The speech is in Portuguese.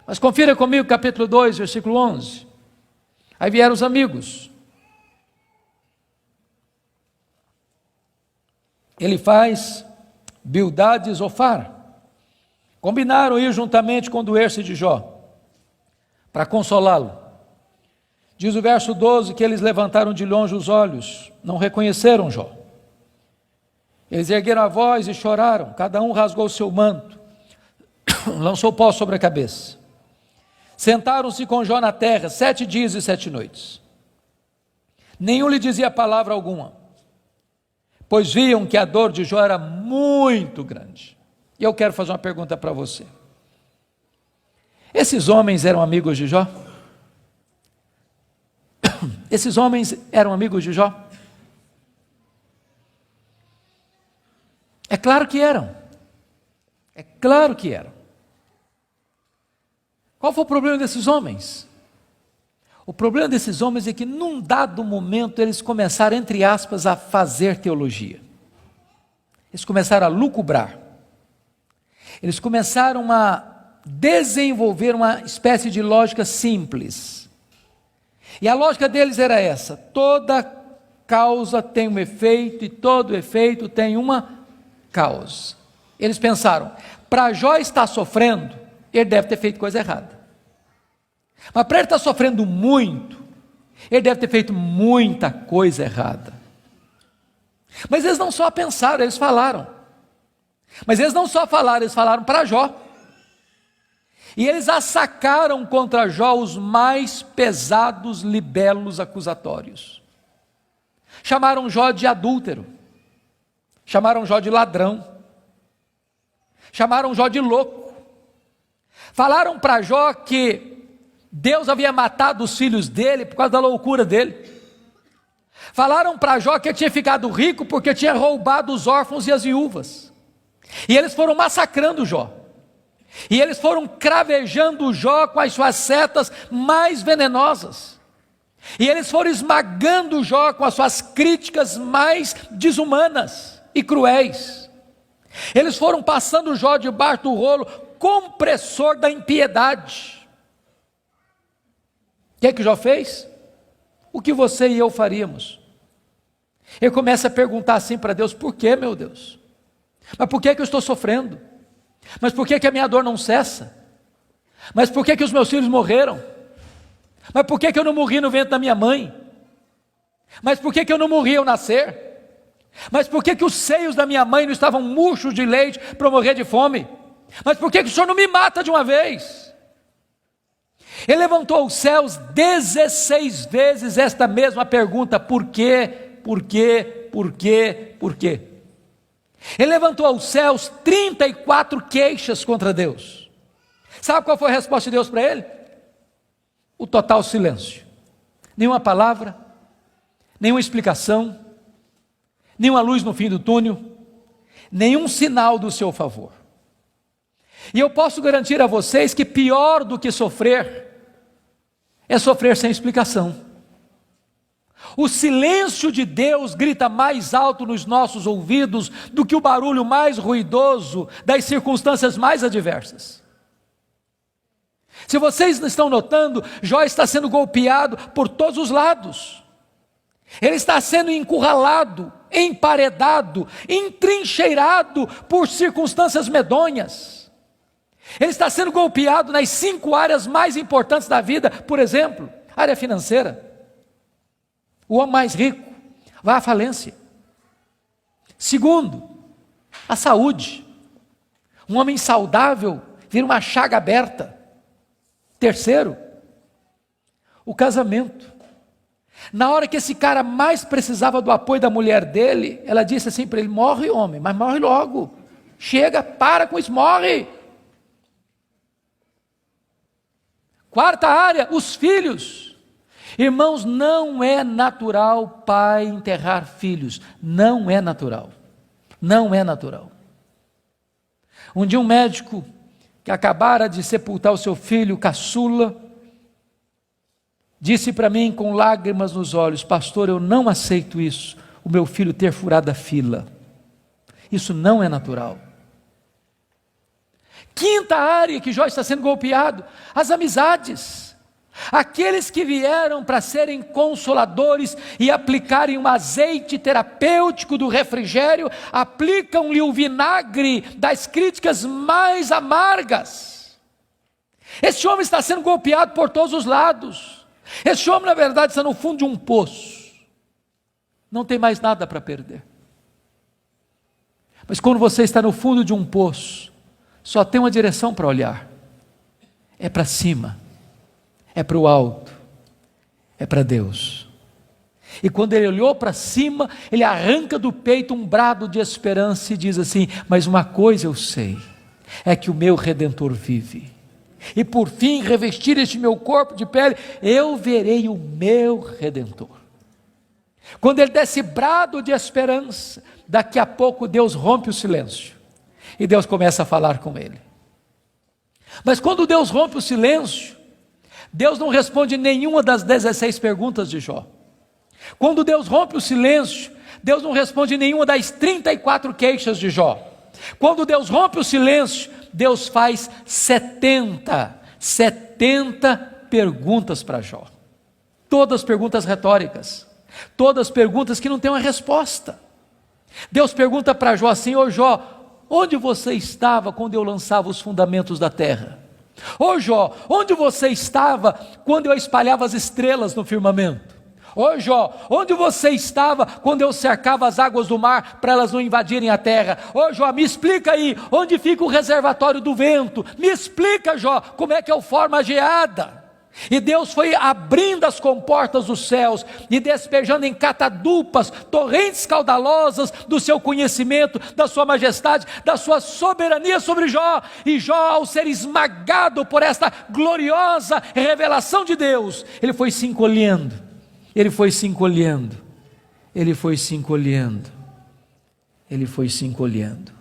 Mas confira comigo capítulo 2, versículo 11. Aí vieram os amigos. Elifaz, Bildade e Zofar combinaram ir juntamente condoer-se de Jó, para consolá-lo. Diz o verso 12 que eles levantaram de longe os olhos, não reconheceram Jó. Eles ergueram a voz e choraram, cada um rasgou o seu manto, lançou pó sobre a cabeça. Sentaram-se com Jó na terra 7 dias e 7 noites. Nenhum lhe dizia palavra alguma, pois viam que a dor de Jó era muito grande. E eu quero fazer uma pergunta para você. Esses homens eram amigos de Jó? Esses homens eram amigos de Jó? É claro que eram. É claro que eram. Qual foi o problema desses homens? O problema desses homens é que num dado momento eles começaram, entre aspas, a fazer teologia. Eles começaram a lucubrar. Eles começaram a desenvolver uma espécie de lógica simples. E a lógica deles era essa: toda causa tem um efeito e todo efeito tem uma causa. Eles pensaram, para Jó estar sofrendo, ele deve ter feito coisa errada. Mas para ele estar sofrendo muito, ele deve ter feito muita coisa errada. Mas eles não só pensaram, eles falaram. Mas eles não só falaram, eles falaram para Jó. E eles assacaram contra Jó os mais pesados libelos acusatórios. Chamaram Jó de adúltero. Chamaram Jó de ladrão. Chamaram Jó de louco. Falaram para Jó que Deus havia matado os filhos dele por causa da loucura dele. Falaram para Jó que ele tinha ficado rico porque tinha roubado os órfãos e as viúvas. E eles foram massacrando Jó. E eles foram cravejando Jó com as suas setas mais venenosas. E eles foram esmagando Jó com as suas críticas mais desumanas e cruéis. Eles foram passando Jó debaixo do rolo compressor da impiedade. O que é que Jó fez? O que você e eu faríamos? Ele começa a perguntar assim para Deus: por que, meu Deus? Mas por que eu estou sofrendo? Mas por que a minha dor não cessa? Mas por que os meus filhos morreram? Mas por que eu não morri no ventre da minha mãe? Mas por que eu não morri ao nascer? Mas por que os seios da minha mãe não estavam murchos de leite para eu morrer de fome? Mas por que o Senhor não me mata de uma vez? Ele levantou os céus 16 vezes esta mesma pergunta: por quê? Por quê? Por quê? Por quê? Ele levantou aos céus 34 queixas contra Deus. Sabe qual foi a resposta de Deus para ele? O total silêncio. Nenhuma palavra, nenhuma explicação, nenhuma luz no fim do túnel, nenhum sinal do seu favor. E eu posso garantir a vocês que pior do que sofrer é sofrer sem explicação. O silêncio de Deus grita mais alto nos nossos ouvidos do que o barulho mais ruidoso das circunstâncias mais adversas. Se vocês não estão notando, Jó está sendo golpeado por todos os lados. Ele está sendo encurralado, emparedado, entrincheirado por circunstâncias medonhas. Ele está sendo golpeado nas 5 áreas mais importantes da vida. Por exemplo, área financeira. O homem mais rico vai à falência. Segundo, a saúde. Um homem saudável vira uma chaga aberta. Terceiro, o casamento. Na hora que esse cara mais precisava do apoio da mulher dele, ela disse assim para ele: morre, homem, mas morre logo. Chega, para com isso, morre. Quarta área, os filhos. Irmãos, não é natural pai enterrar filhos. Não é natural. Não é natural. Um dia um médico que acabara de sepultar o seu filho caçula, disse para mim com lágrimas nos olhos: pastor, eu não aceito isso, o meu filho ter furado a fila. Isso não é natural. Quinta área que Jó está sendo golpeado: as amizades. Aqueles que vieram para serem consoladores e aplicarem um azeite terapêutico do refrigério, aplicam-lhe o vinagre das críticas mais amargas. Esse homem está sendo golpeado por todos os lados. Esse homem, na verdade, está no fundo de um poço. Não tem mais nada para perder. Mas quando você está no fundo de um poço, só tem uma direção para olhar: é para cima, é para o alto, é para Deus. E quando ele olhou para cima, ele arranca do peito um brado de esperança e diz assim: mas uma coisa eu sei, é que o meu Redentor vive, e por fim revestir este meu corpo de pele, eu verei o meu Redentor. Quando ele dá esse brado de esperança, daqui a pouco Deus rompe o silêncio, e Deus começa a falar com ele. Mas quando Deus rompe o silêncio, Deus não responde nenhuma das 16 perguntas de Jó. Quando Deus rompe o silêncio, Deus não responde nenhuma das 34 queixas de Jó. Quando Deus rompe o silêncio, Deus faz 70 perguntas para Jó. Todas perguntas retóricas, todas perguntas que não têm uma resposta. Deus pergunta para Jó assim: ô Jó, onde você estava quando eu lançava os fundamentos da terra? Ô Jó, onde você estava quando eu espalhava as estrelas no firmamento? Ô Jó, onde você estava quando eu cercava as águas do mar para elas não invadirem a terra? Ô Jó, me explica aí, onde fica o reservatório do vento? Me explica, Jó, como é que eu formo a geada? E Deus foi abrindo as comportas dos céus e despejando em catadupas, torrentes caudalosas do seu conhecimento, da sua majestade, da sua soberania sobre Jó. E Jó, ao ser esmagado por esta gloriosa revelação de Deus, ele foi se encolhendo, ele foi se encolhendo, ele foi se encolhendo, ele foi se encolhendo.